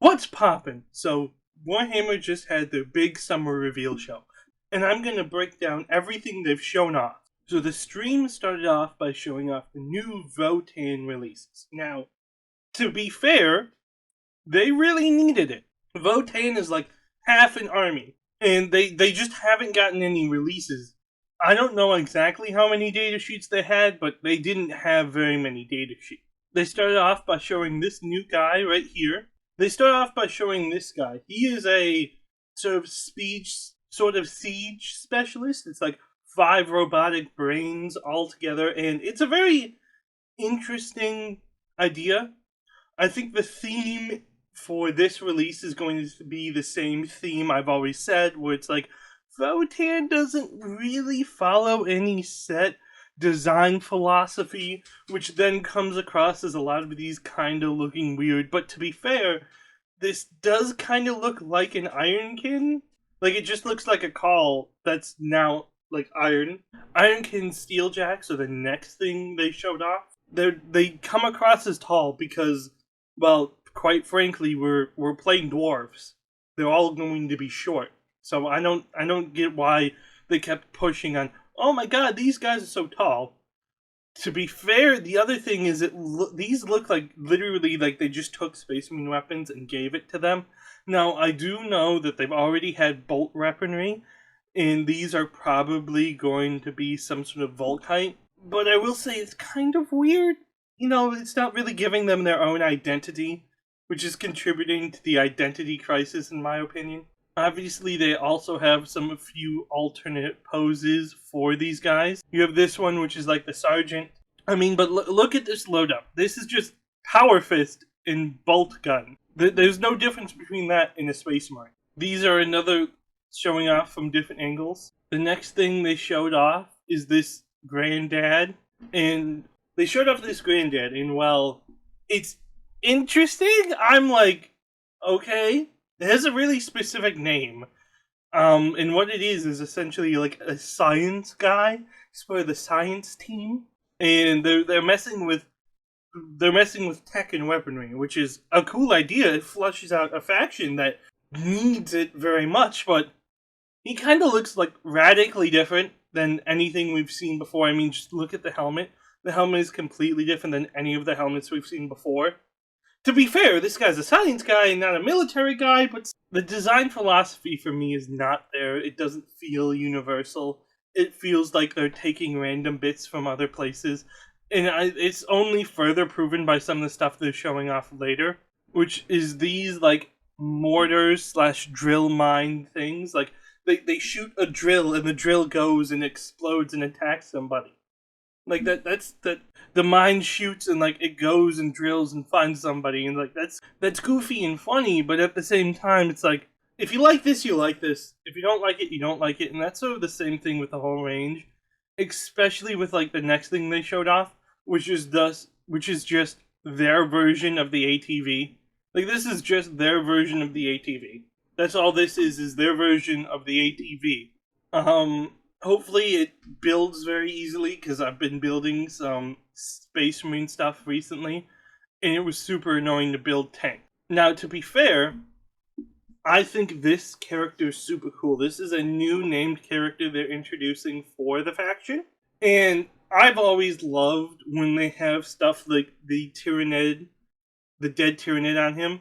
What's poppin'? So, Warhammer just had their big summer reveal show, and I'm gonna break down everything they've shown off. So, the stream started off by showing off the new Votann releases. Now, to be fair, they really needed it. Votann is like half an army, and they just haven't gotten any releases. I don't know exactly how many data sheets they had, but they didn't have very many data sheets. They started off by showing this new guy right here. They start off by showing this guy. He is a sort of siege specialist. It's like 5 robotic brains all together, and it's a very interesting idea. I think the theme for this release is going to be the same theme I've always said, where it's like Votann doesn't really follow any set design philosophy, which then comes across as a lot of these kind of looking weird. But to be fair, this does kind of look like an Ironkin. Like, it just looks like a call that's now like iron. Ironkin Steeljacks are the next thing they showed off. They come across as tall because, well, quite frankly, we're playing dwarves. They're all going to be short. So I don't get why they kept pushing on, oh my god, these guys are so tall. To be fair, the other thing is these look like literally like they just took Space Marine weapons and gave it to them. Now, I do know that they've already had bolt weaponry, and these are probably going to be some sort of Volkite. But I will say it's kind of weird. You know, it's not really giving them their own identity, which is contributing to the identity crisis, in my opinion. Obviously, they also have a few alternate poses for these guys. You have this one, which is like the sergeant. I mean, but look at this load up. This is just Power Fist and Bolt Gun. There's no difference between that and a Space Marine. These are another showing off from different angles. The next thing they showed off is this Granddad. And they showed off this Granddad, and well, it's interesting. I'm like, okay. It has a really specific name. And what it is essentially like a science guy. He's part of the science team. And they're messing with tech and weaponry, which is a cool idea. It flushes out a faction that needs it very much, but he kind of looks like radically different than anything we've seen before. I mean, just look at the helmet. The helmet is completely different than any of the helmets we've seen before. To be fair, this guy's a science guy and not a military guy, but the design philosophy for me is not there. It doesn't feel universal. It feels like they're taking random bits from other places. And it's only further proven by some of the stuff they're showing off later, which is these, like, mortars/drill mine things. Like, they shoot a drill and the drill goes and explodes and attacks somebody. Like, that's the mine shoots and, like, it goes and drills and finds somebody, and, like, that's goofy and funny, but at the same time, it's like, if you like this, you like this. If you don't like it, you don't like it, and that's sort of the same thing with the whole range, especially with, like, the next thing they showed off, which is just their version of the ATV. Like, this is just their version of the ATV. That's all this is their version of the ATV. Hopefully it builds very easily, because I've been building some Space Marine stuff recently, and it was super annoying to build tank. Now, to be fair, I think this character is super cool. This is a new named character they're introducing for the faction, and I've always loved when they have stuff like the Tyrannid, the dead Tyrannid on him.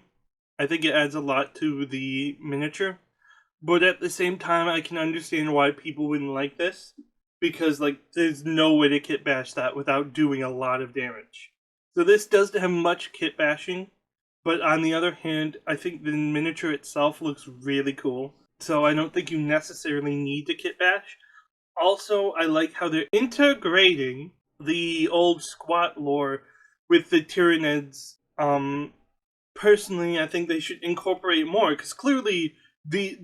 I think it adds a lot to the miniature. But at the same time, I can understand why people wouldn't like this. Because, like, there's no way to kit bash that without doing a lot of damage. So this doesn't have much kit bashing. But on the other hand, I think the miniature itself looks really cool. So I don't think you necessarily need to kit bash. Also, I like how they're integrating the old squat lore with the Tyrannids. Personally, I think they should incorporate more. Because clearly, the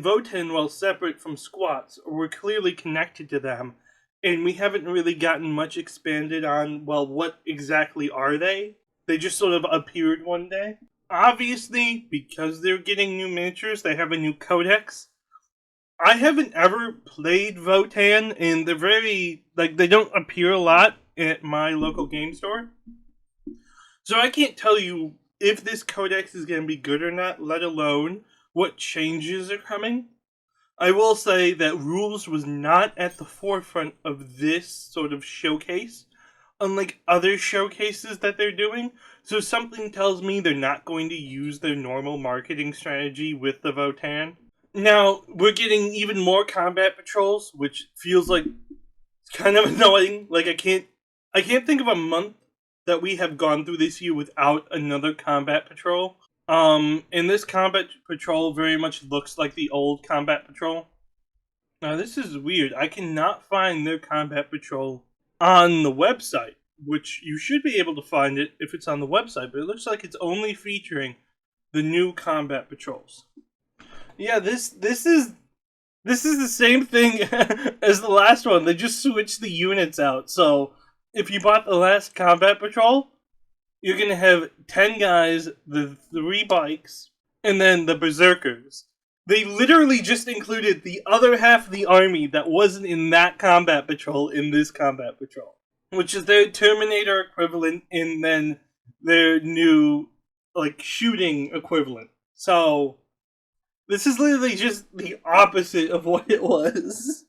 Votann, while separate from squats, were clearly connected to them, and we haven't really gotten much expanded on, well, what exactly are they? They just sort of appeared one day. Obviously, because they're getting new miniatures, they have a new codex. I haven't ever played Votann, and they're very, like, they don't appear a lot at my local game store. So I can't tell you if this codex is going to be good or not, let alone what changes are coming. I will say that rules was not at the forefront of this sort of showcase, unlike other showcases that they're doing. So something tells me they're not going to use their normal marketing strategy with the Votann. Now, we're getting even more combat patrols, which feels like kind of annoying. Like, I can't think of a month that we have gone through this year without another combat patrol. And this combat patrol very much looks like the old combat patrol. Now, this is weird. I cannot find their combat patrol on the website, which you should be able to find it if it's on the website, but it looks like it's only featuring the new combat patrols. Yeah, this is the same thing as the last one. They just switched the units out. So if you bought the last combat patrol, you're gonna have 10 guys, the 3 bikes, and then the berserkers. They literally just included the other half of the army that wasn't in that combat patrol in this combat patrol, which is their Terminator equivalent and then their new shooting equivalent. So this is literally just the opposite of what it was.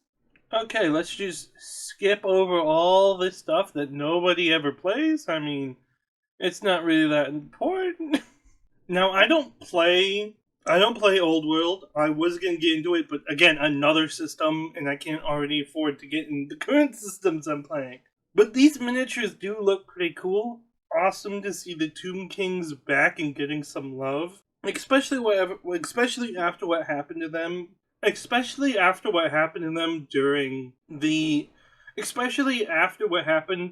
Okay, let's just skip over all this stuff that nobody ever plays. I mean, it's not really that important. Now, I don't play Old World. I was going to get into it, but again, another system, and I can't already afford to get in the current systems I'm playing. But these miniatures do look pretty cool. Awesome to see the Tomb Kings back and getting some love. Especially after what happened to them. Especially after what happened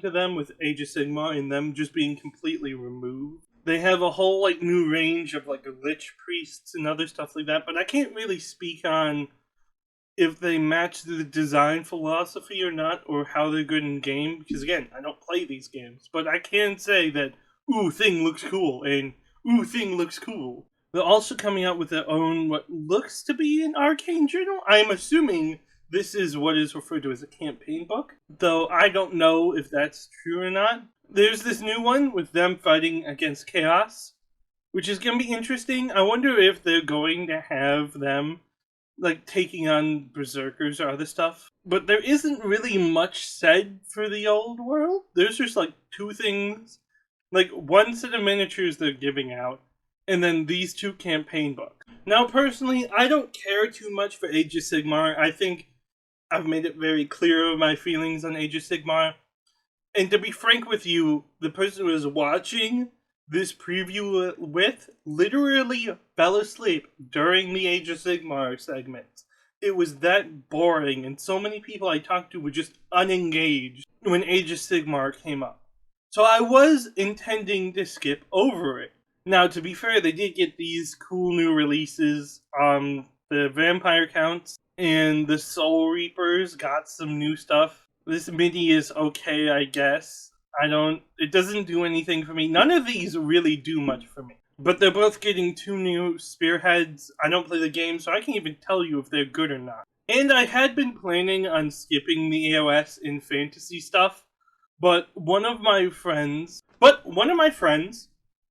to them with Age of Sigmar and them just being completely removed. They have a whole new range of Lich priests and other stuff like that, but I can't really speak on if they match the design philosophy or not, or how they're good in game, because again, I don't play these games, but I can say that, ooh, thing looks cool, and ooh, thing looks cool. They're also coming out with their own, what looks to be an arcane journal. I'm assuming this is what is referred to as a campaign book, though I don't know if that's true or not. There's this new one with them fighting against Chaos, which is going to be interesting. I wonder if they're going to have them taking on berserkers or other stuff. But there isn't really much said for the old world. There's just 2 things. One set of miniatures they're giving out, and then these 2 campaign books. Now, personally, I don't care too much for Age of Sigmar. I think I've made it very clear of my feelings on Age of Sigmar. And to be frank with you, the person who was watching this preview with literally fell asleep during the Age of Sigmar segment. It was that boring, and so many people I talked to were just unengaged when Age of Sigmar came up. So I was intending to skip over it. Now, to be fair, they did get these cool new releases. The Vampire Counts and the Soul Reapers got some new stuff. This mini is okay, I guess. It doesn't do anything for me. None of these really do much for me. But they're both getting 2 new spearheads. I don't play the game, so I can't even tell you if they're good or not. And I had been planning on skipping the AOS and fantasy stuff, but one of my friends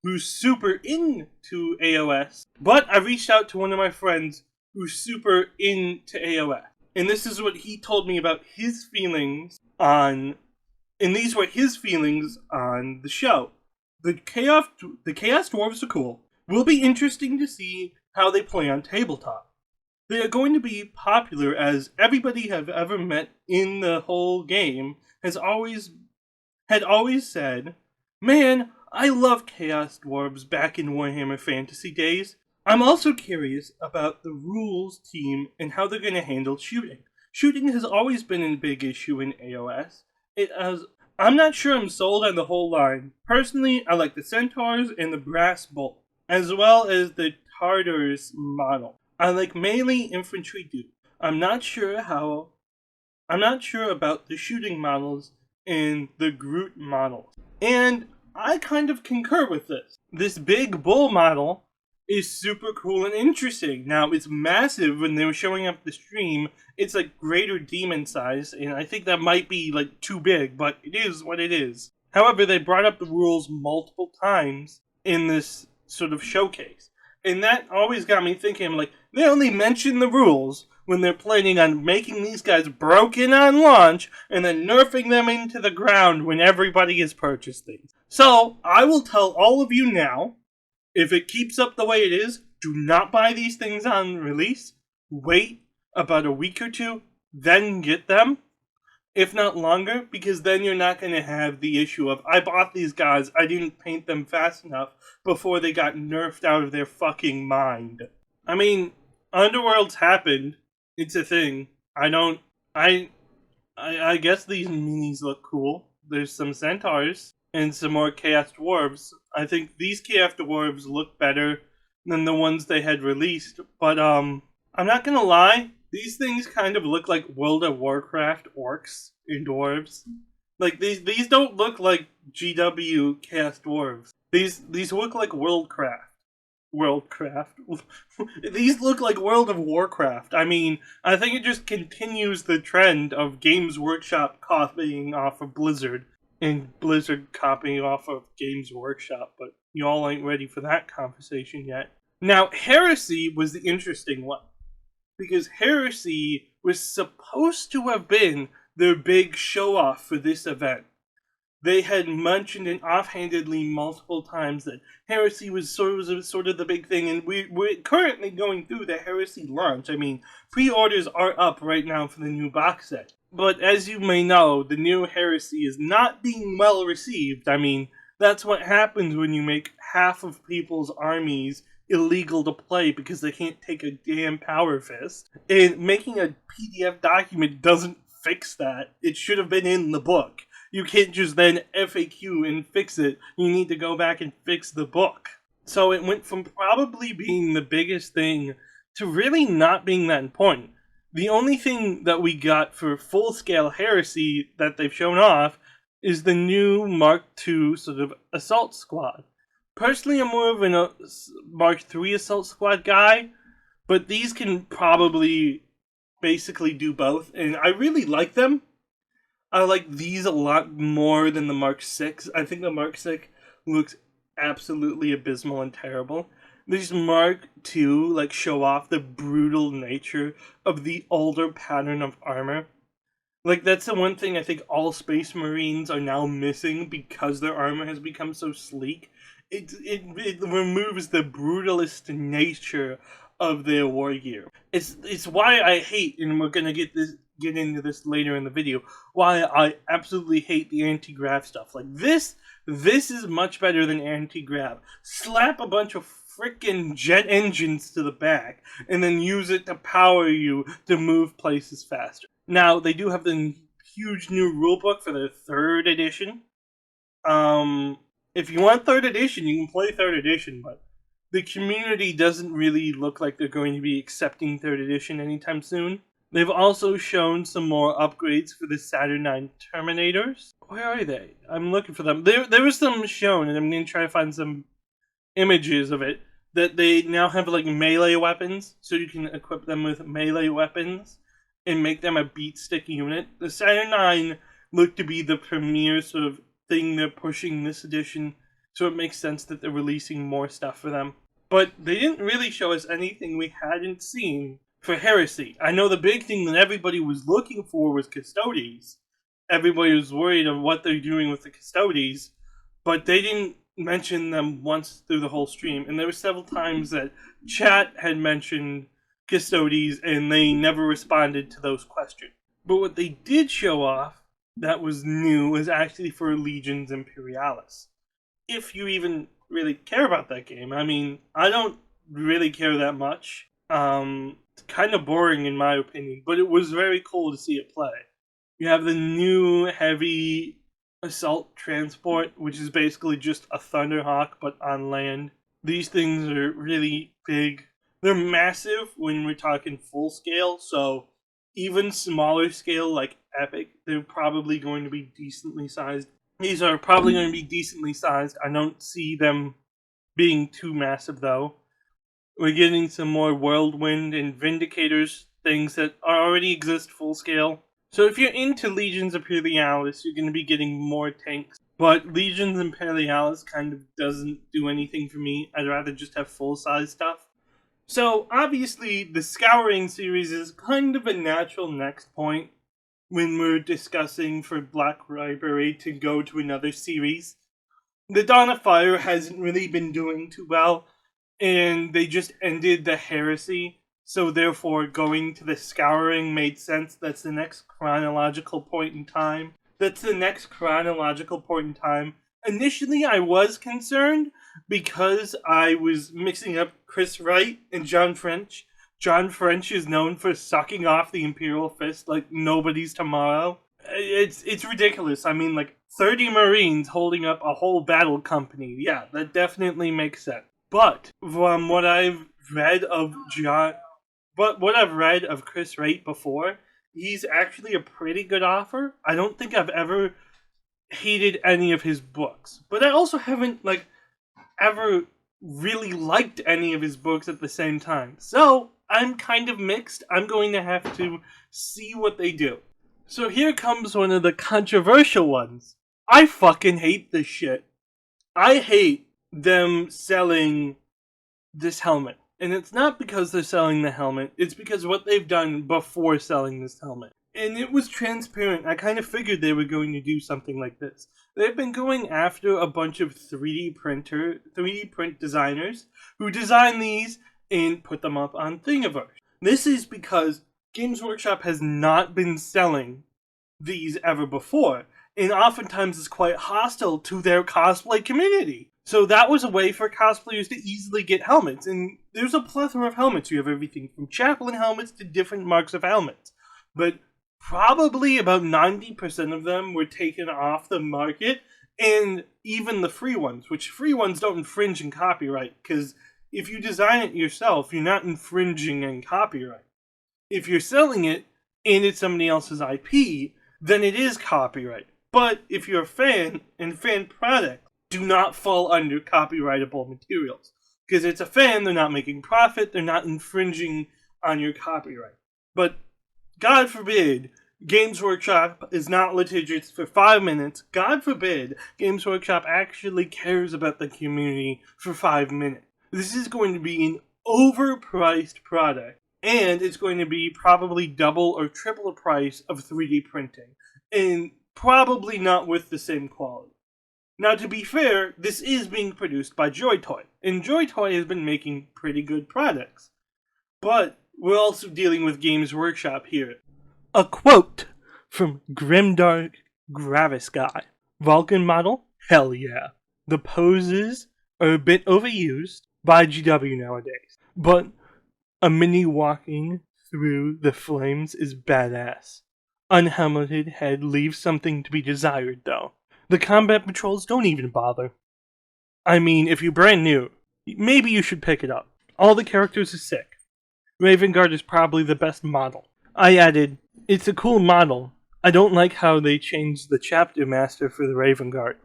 who's super into AOS, but I reached out to one of my friends who's super into AOS. And this is what he told me about his feelings on, and these were his feelings on the show. The Chaos Dwarves are cool. Will be interesting to see how they play on tabletop. They are going to be popular, as everybody I've ever met in the whole game had always said, "Man, I love Chaos Dwarves back in Warhammer Fantasy days. I'm also curious about the rules team and how they're going to handle shooting. Shooting has always been a big issue in AOS. I'm not sure I'm sold on the whole line. Personally, I like the Centaurs and the Brass Bolt, as well as the Tartars model. I like melee infantry too. I'm not sure about the shooting models and the Groot models." And I kind of concur with this. This big bull model is super cool and interesting. Now, it's massive. When they were showing up the stream, it's greater demon size, and I think that might be too big, but it is what it is. However, they brought up the rules multiple times in this sort of showcase. And that always got me thinking, I'm like, they only mention the rules when they're planning on making these guys broken on launch and then nerfing them into the ground when everybody has purchased these. So, I will tell all of you now, if it keeps up the way it is, do not buy these things on release. Wait about a week or two, then get them. If not longer, because then you're not going to have the issue of, I bought these guys, I didn't paint them fast enough before they got nerfed out of their fucking mind. I mean, Underworld's happened. It's a thing. I guess these minis look cool. There's some centaurs and some more chaos dwarves. I think these chaos dwarves look better than the ones they had released, but I'm not gonna lie, these things kind of look like World of Warcraft orcs and dwarves. Like these don't look like GW chaos dwarves. These look like Worldcraft. These look like World of Warcraft. I mean, I think it just continues the trend of Games Workshop copying off of Blizzard and Blizzard copying off of Games Workshop, but you all ain't ready for that conversation yet. Now, Heresy was the interesting one, because Heresy was supposed to have been their big show-off for this event. They had mentioned it offhandedly multiple times that Heresy was sort of the big thing, and we're currently going through the Heresy launch. I mean, pre-orders are up right now for the new box set. But as you may know, the new Heresy is not being well received. I mean, that's what happens when you make half of people's armies illegal to play because they can't take a damn power fist. And making a PDF document doesn't fix that. It should have been in the book. You can't just then FAQ and fix it. You need to go back and fix the book. So it went from probably being the biggest thing to really not being that important. The only thing that we got for full-scale Heresy that they've shown off is the new Mark II sort of assault squad. Personally, I'm more of a Mark III assault squad guy, but these can probably basically do both, and I really like them. I like these a lot more than the Mark VI. I think the Mark VI looks absolutely abysmal and terrible. These Mark II show off the brutal nature of the older pattern of armor. That's the one thing I think all Space Marines are now missing because their armor has become so sleek. It removes the brutalist nature of their war gear. It's why I hate, and we're gonna get into this later in the video, why I absolutely hate the anti-grav stuff. This is much better than anti-grav. Slap a bunch of frickin' jet engines to the back, and then use it to power you to move places faster. Now, they do have the huge new rulebook for the 3rd edition. If you want 3rd edition, you can play 3rd edition, but the community doesn't really look like they're going to be accepting 3rd edition anytime soon. They've also shown some more upgrades for the Saturn IX Terminators. Where are they? I'm looking for them. There was some shown, and I'm going to try to find some images of it, that they now have melee weapons, so you can equip them with melee weapons and make them a beat stick unit. The Saturn IX look to be the premier sort of thing they're pushing this edition, so it makes sense that they're releasing more stuff for them. But they didn't really show us anything we hadn't seen for Heresy. I know the big thing that everybody was looking for was Custodes. Everybody was worried of what they're doing with the Custodes, but they didn't mention them once through the whole stream. And there were several times that chat had mentioned Custodes, and they never responded to those questions. But what they did show off that was new was actually for Legions Imperialis. If you even really care about that game. I mean, I don't really care that much. It's kind of boring in my opinion, but it was very cool to see it play. You have the new heavy assault transport, which is basically just a Thunderhawk, but on land. These things are really big. They're massive when we're talking full scale, so even smaller scale like Epic, they're probably going to be decently sized. These are probably going to be decently sized. I don't see them being too massive, though. We're getting some more Whirlwind and Vindicators, things that already exist full scale. So if you're into Legions Imperialis, you're going to be getting more tanks. But Legions Imperialis kind of doesn't do anything for me. I'd rather just have full-size stuff. So, obviously, the Scouring series is kind of a natural next point when we're discussing for Black Library to go to another series. The Dawn of Fire hasn't really been doing too well, and they just ended the Heresy, so therefore going to the Scouring made sense. That's the next chronological point in time. Initially, I was concerned because I was mixing up Chris Wright and John French. John French is known for sucking off the Imperial Fist like nobody's tomorrow. It's ridiculous. I mean, like 30 Marines holding up a whole battle company. Yeah, that definitely makes sense. But from what I've read of Chris Wright before, he's actually a pretty good author. I don't think I've ever hated any of his books, but I also haven't ever really liked any of his books at the same time. So I'm kind of mixed. I'm going to have to see what they do. So here comes one of the controversial ones. I fucking hate this shit. I hate them selling this helmet. And it's not because they're selling the helmet, it's because of what they've done before selling this helmet. And it was transparent. I kind of figured they were going to do something like this. They've been going after a bunch of 3D print designers who design these and put them up on Thingiverse. This is because Games Workshop has not been selling these ever before, and oftentimes is quite hostile to their cosplay community. So that was a way for cosplayers to easily get helmets, and there's a plethora of helmets. You have everything from chaplain helmets to different marks of helmets. But probably about 90% of them were taken off the market, and even the free ones, which free ones don't infringe in copyright, because if you design it yourself, you're not infringing in copyright. If you're selling it and it's somebody else's IP, then it is copyright. But if you're a fan and fan products do not fall under copyrightable materials, because it's a fan, they're not making profit, they're not infringing on your copyright. But God forbid Games Workshop is not litigious for 5 minutes. God forbid Games Workshop actually cares about the community for 5 minutes. This is going to be an overpriced product, and it's going to be probably double or triple the price of 3D printing, and probably not with the same quality. Now, to be fair, this is being produced by JoyToy, and JoyToy has been making pretty good products. But we're also dealing with Games Workshop here. A quote from Grimdark Gravis Guy. Vulcan model? Hell yeah. The poses are a bit overused by GW nowadays, but a mini walking through the flames is badass. Unhelmeted head leaves something to be desired, though. The combat patrols don't even bother. I mean, if you're brand new, maybe you should pick it up. All the characters are sick. Raven Guard is probably the best model. I added, it's a cool model. I don't like how they changed the chapter master for the Raven Guard.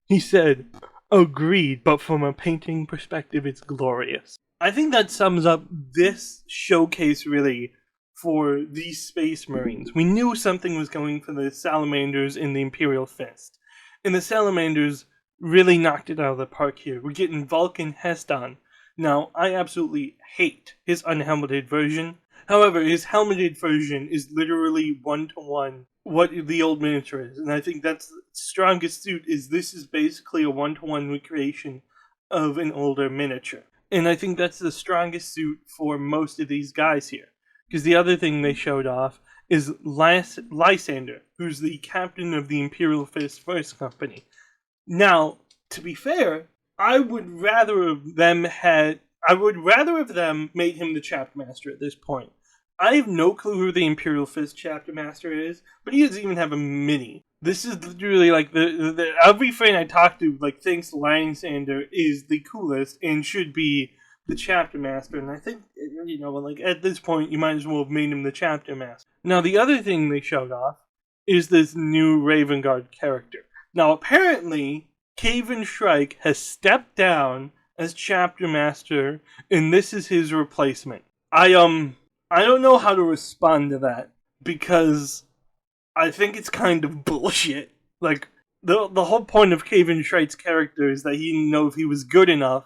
He said, agreed, but from a painting perspective, it's glorious. I think that sums up this showcase really for these Space Marines. We knew something was going for the Salamanders in the Imperial Fist. And the Salamanders really knocked it out of the park here. We're getting Vulcan Heston. Now, I absolutely hate his unhelmeted version. However, his helmeted version is literally one-to-one what the old miniature is. And I think that's the strongest suit, is this is basically a one-to-one recreation of an older miniature. And I think that's the strongest suit for most of these guys here. Because the other thing they showed off is Lysander, who's the captain of the Imperial Fist First Company. Now, to be fair, I would rather have them made him the chapter master at this point. I have no clue who the Imperial Fist chapter master is, but he doesn't even have a mini. This is literally like the every fan I talk to thinks Lysander is the coolest and should be the chapter master, and I think, at this point, you might as well have made him the chapter master. Now, the other thing they showed off is this new Raven Guard character. Now, apparently, Caven Shrike has stepped down as chapter master, and this is his replacement. I don't know how to respond to that, because I think it's kind of bullshit. the whole point of Caven Shrite's character is that he didn't know if he was good enough,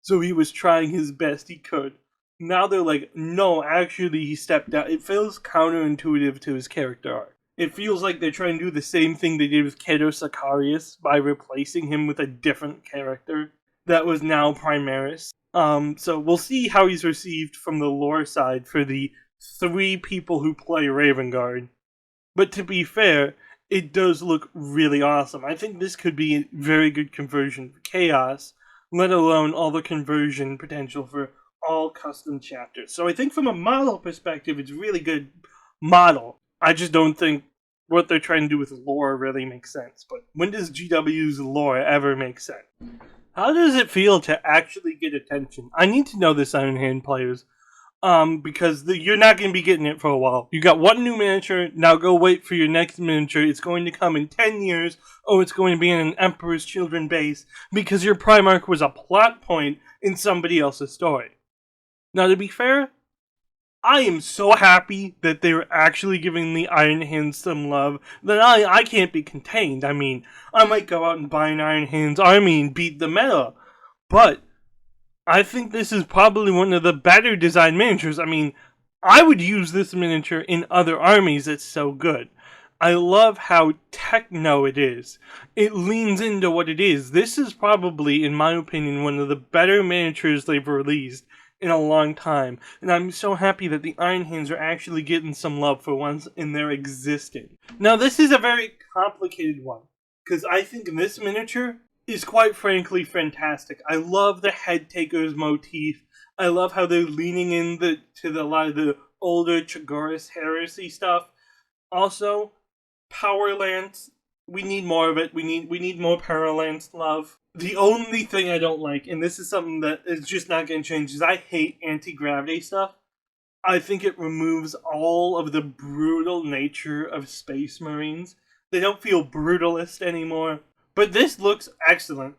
so he was trying his best he could. Now they're like, no, actually he stepped down. It feels counterintuitive to his character arc. It feels like they're trying to do the same thing they did with Kato Sicarius by replacing him with a different character that was now Primaris. So we'll see how he's received from the lore side for the 3 people who play Raven Guard. But to be fair, it does look really awesome. I think this could be a very good conversion for Chaos, let alone all the conversion potential for all custom chapters. So I think from a model perspective, it's a really good model. I just don't think what they're trying to do with lore really makes sense. But when does GW's lore ever make sense? How does it feel to actually get attention? I need to know this, Iron Hand players. Because you're not going to be getting it for a while. You got one new miniature, now go wait for your next miniature. It's going to come in 10 years. Oh, it's going to be in an Emperor's Children base because your Primarch was a plot point in somebody else's story. Now, to be fair, I am so happy that they're actually giving the Iron Hands some love that I can't be contained. I mean, I might go out and buy an Iron Hands army and beat the meta, but I think this is probably one of the better designed miniatures. I mean, I would use this miniature in other armies. It's so good. I love how techno it is. It leans into what it is. This is probably, in my opinion, one of the better miniatures they've released in a long time. And I'm so happy that the Iron Hands are actually getting some love for once in their existence. Now, this is a very complicated one, because I think this miniature is quite frankly fantastic. I love the head takers motif. I love how they're leaning into a lot of the older Horus Heresy stuff. Also, Power Lance. We need more of it. We need more Power Lance love. The only thing I don't like, and this is something that is just not going to change, is I hate anti-gravity stuff. I think it removes all of the brutal nature of Space Marines. They don't feel brutalist anymore. But this looks excellent.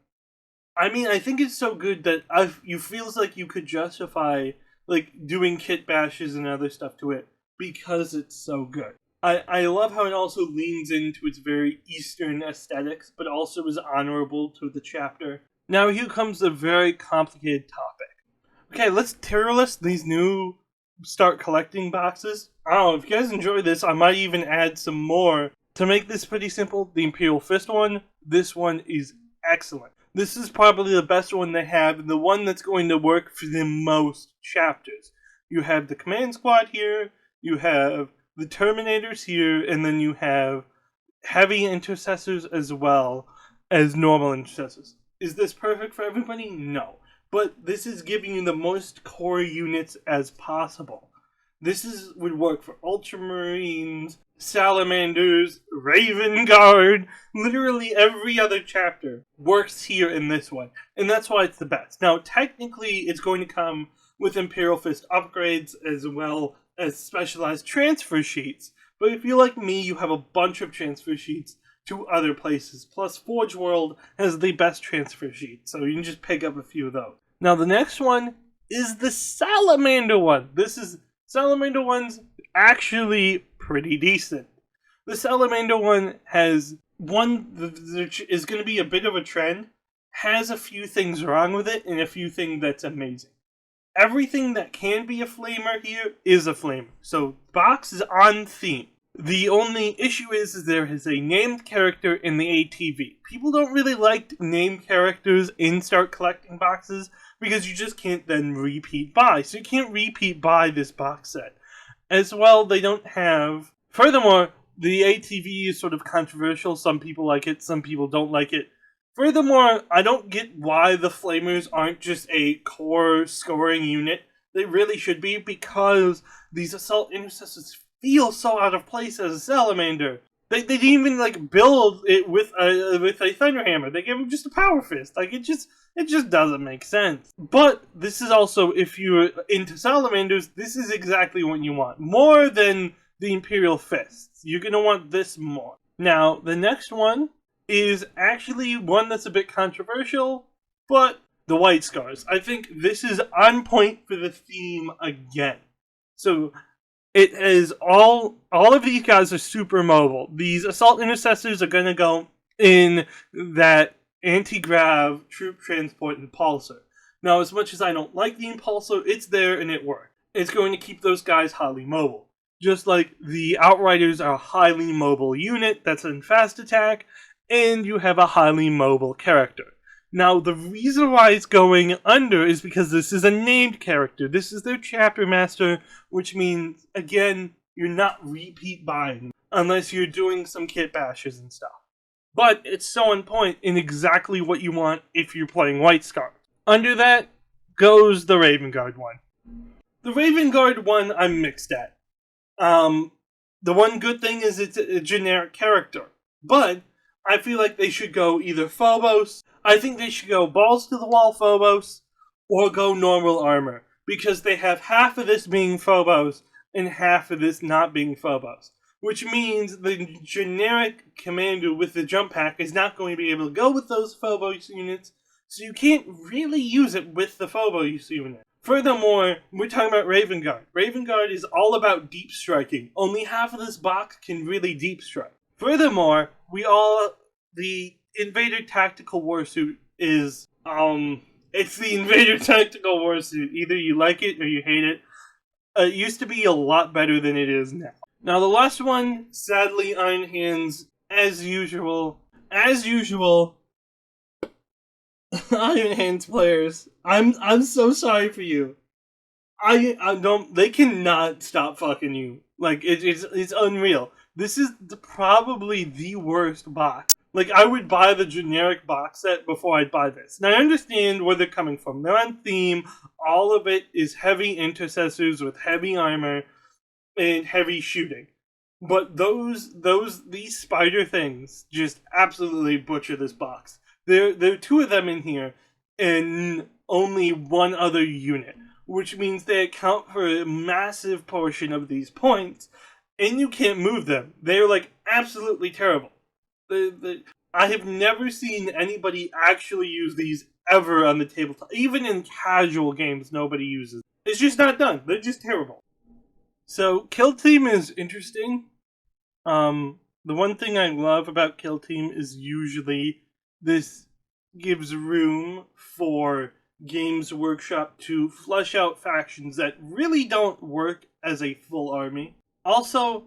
I mean, I think it's so good that you feels like you could justify like doing kit bashes and other stuff to it because it's so good. I love how it also leans into its very Eastern aesthetics, but also is honorable to the chapter. Now here comes a very complicated topic. Okay, let's tier list these new start collecting boxes. I don't know, if you guys enjoy this, I might even add some more. To make this pretty simple, the Imperial Fist one, this one is excellent. This is probably the best one they have, and the one that's going to work for the most chapters. You have the Command Squad here, you have the Terminators here, and then you have heavy intercessors as well as normal intercessors. Is this perfect for everybody? No. But this is giving you the most core units as possible. This would work for Ultramarines, Salamanders, Raven Guard, literally every other chapter works here in this one. And that's why it's the best. Now, technically, it's going to come with Imperial Fist upgrades as well as specialized transfer sheets. But if you're like me, you have a bunch of transfer sheets to other places. Plus, Forge World has the best transfer sheet, so you can just pick up a few of those. Now, the next one is the Salamander one. Salamander one's actually pretty decent. The Salamander one is going to be a bit of a trend, has a few things wrong with it, and a few things that's amazing. Everything that can be a flamer here is a flamer. So, box is on theme. The only issue is there is a named character in the ATV. People don't really like named characters in start collecting boxes because you just can't then repeat buy. So you can't repeat buy this box set. As well, they don't have... Furthermore, the ATV is sort of controversial. Some people like it, some people don't like it. Furthermore, I don't get why the Flamers aren't just a core scoring unit. They really should be, because these Assault Intercessors feel so out of place as a Salamander. They didn't even build it with a Thunderhammer. They gave him just a Power Fist. It just doesn't make sense. But this is also, if you're into Salamanders, this is exactly what you want. More than the Imperial Fists. You're going to want this more. Now, the next one is actually one that's a bit controversial, but the White Scars. I think this is on point for the theme again. So, it is all of these guys are super mobile. These Assault Intercessors are going to go in that anti-grav troop transport impulsor. Now, as much as I don't like the impulsor, it's there and it works. It's going to keep those guys highly mobile. Just like the Outriders are a highly mobile unit that's in fast attack, and you have a highly mobile character. Now, the reason why it's going under is because this is a named character. This is their chapter master, which means, again, you're not repeat buying unless you're doing some kit bashes and stuff. But it's so on point in exactly what you want if you're playing White Scar. Under that goes the Raven Guard one. The Raven Guard one I'm mixed at. The one good thing is it's a generic character. But I feel like they should go either Phobos, I think they should go balls to the wall Phobos, or go normal armor. Because they have half of this being Phobos and half of this not being Phobos. Which means the generic commander with the jump pack is not going to be able to go with those Phobos units, so you can't really use it with the Phobos unit. Furthermore, we're talking about Raven Guard. Raven Guard is all about deep striking. Only half of this box can really deep strike. Furthermore, the Invader Tactical Warsuit is, it's the Invader Tactical Warsuit. Either you like it or you hate it. It used to be a lot better than it is now. Now, the last one, sadly, Iron Hands, as usual, Iron Hands players, I'm so sorry for you. They cannot stop fucking you. Like, it's unreal. This is probably the worst box. Like, I would buy the generic box set before I'd buy this. Now, I understand where they're coming from. They're on theme. All of it is heavy intercessors with heavy armor and heavy shooting. But these spider things just absolutely butcher this box. There are two of them in here and only one other unit, which means they account for a massive portion of these points, and you can't move them. They're like absolutely terrible. I have never seen anybody actually use these ever on the tabletop. Even in casual games, nobody uses. It's just not done. They're just terrible. So, Kill Team is interesting. The one thing I love about Kill Team is usually this gives room for Games Workshop to flush out factions that really don't work as a full army. Also,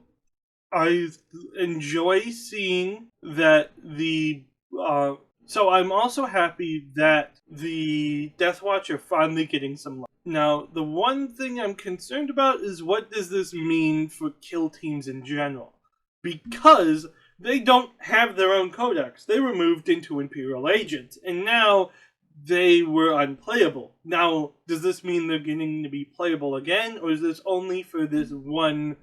I enjoy seeing that so I'm also happy that the Deathwatch are finally getting some love. Now, the one thing I'm concerned about is what does this mean for kill teams in general? Because they don't have their own codex. They were moved into Imperial Agents, and now they were unplayable. Now, does this mean they're getting to be playable again, or is this only for this one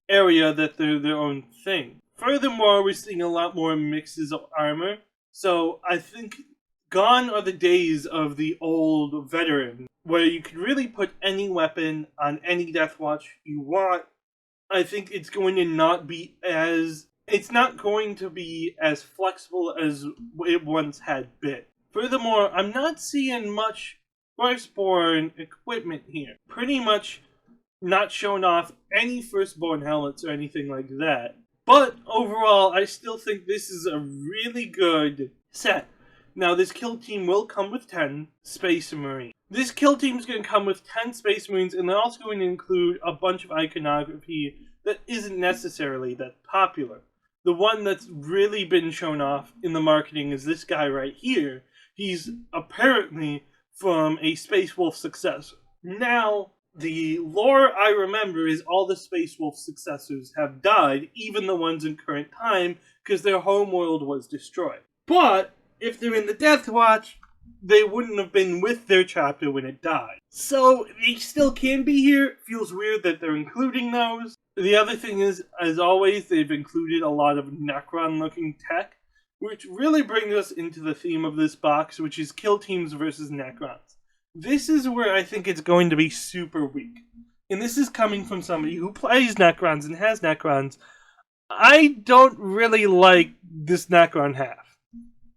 area that they're their own thing? Furthermore, we're seeing a lot more mixes of armor, so I think gone are the days of the old veteran, where you could really put any weapon on any Deathwatch you want. I think it's going to not be as... It's not going to be as flexible as it once had been. Furthermore, I'm not seeing much Firstborn equipment here. Pretty much not showing off any Firstborn helmets or anything like that. But overall, I still think this is a really good set. Now, this kill team will come with 10 Space Marines. This kill team is going to come with 10 Space Marines, and they're also going to include a bunch of iconography that isn't necessarily that popular. The one that's really been shown off in the marketing is this guy right here. He's apparently from a Space Wolf successor. Now, the lore I remember is all the Space Wolf successors have died, even the ones in current time, because their homeworld was destroyed. But if they're in the Deathwatch, they wouldn't have been with their chapter when it died. So, they still can be here. Feels weird that they're including those. The other thing is, as always, they've included a lot of Necron-looking tech, which really brings us into the theme of this box, which is kill teams versus Necrons. This is where I think it's going to be super weak. And this is coming from somebody who plays Necrons and has Necrons. I don't really like this Necron half.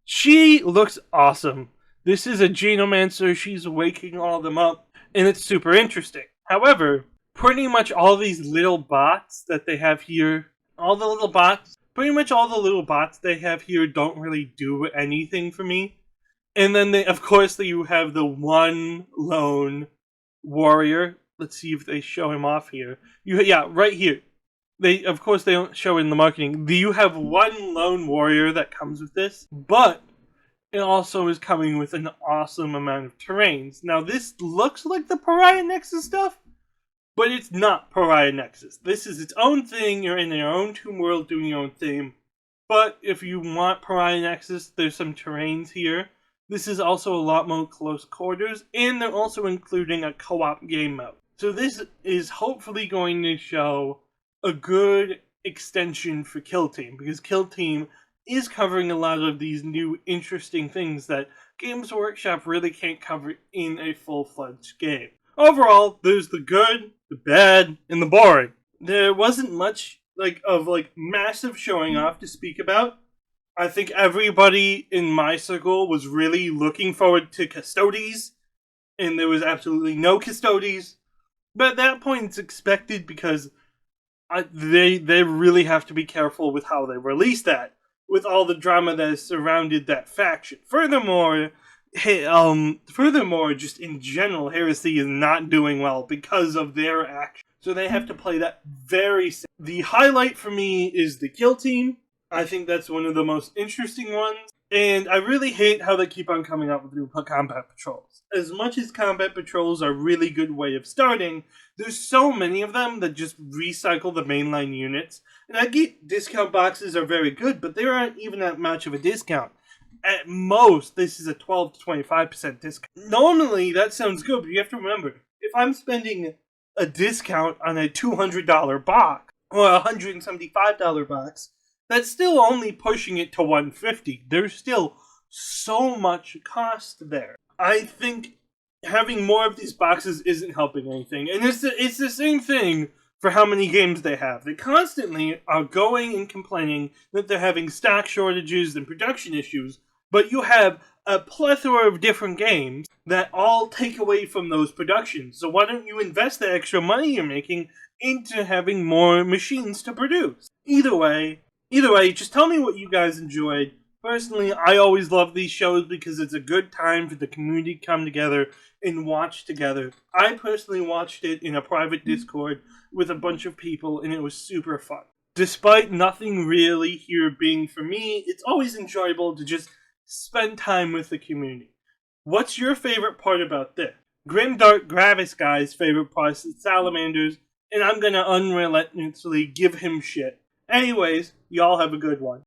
She looks awesome. This is a Genomancer, she's waking all of them up, and it's super interesting. However, pretty much all these little bots that they have here, all the little bots pretty much all the little bots they have here don't really do anything for me. And then, of course, you have the one lone warrior. Let's see if they show him off here. Yeah, right here. Of course, they don't show in the marketing. You have one lone warrior that comes with this, but it also is coming with an awesome amount of terrains. Now, this looks like the Pariah Nexus stuff, but it's not Pariah Nexus. This is its own thing. You're in your own tomb world doing your own thing. But if you want Pariah Nexus, there's some terrains here. This is also a lot more close quarters, and they're also including a co-op game mode. So this is hopefully going to show a good extension for Kill Team, because Kill Team is covering a lot of these new interesting things that Games Workshop really can't cover in a full-fledged game. Overall, there's the good, the bad, and the boring. There wasn't much of massive showing off to speak about. I think everybody in my circle was really looking forward to Custodes, and there was absolutely no Custodes. But at that point, it's expected because they really have to be careful with how they release that, with all the drama that has surrounded that faction. Furthermore, just in general, Heresy is not doing well because of their action. So they have to play that very safe. The highlight for me is the Kill Team. I think that's one of the most interesting ones. And I really hate how they keep on coming up with new combat patrols. As much as combat patrols are a really good way of starting, there's so many of them that just recycle the mainline units. And I get discount boxes are very good, but they aren't even that much of a discount. At most, this is a 12 to 25% discount. Normally, that sounds good, but you have to remember, if I'm spending a discount on a $200 box, or a $175 box, that's still only pushing it to $150. There's still so much cost there. I think having more of these boxes isn't helping anything. And it's the same thing for how many games they have. They constantly are going and complaining that they're having stock shortages and production issues, but you have a plethora of different games that all take away from those productions. So why don't you invest the extra money you're making into having more machines to produce? Either way, just tell me what you guys enjoyed. Personally, I always love these shows because it's a good time for the community to come together and watch together. I personally watched it in a private Discord with a bunch of people, and it was super fun. Despite nothing really here being for me, it's always enjoyable to just spend time with the community. What's your favorite part about this? Grimdark Gravis guy's favorite part is Salamanders, and I'm gonna unrelentlessly give him shit. Anyways, y'all have a good one.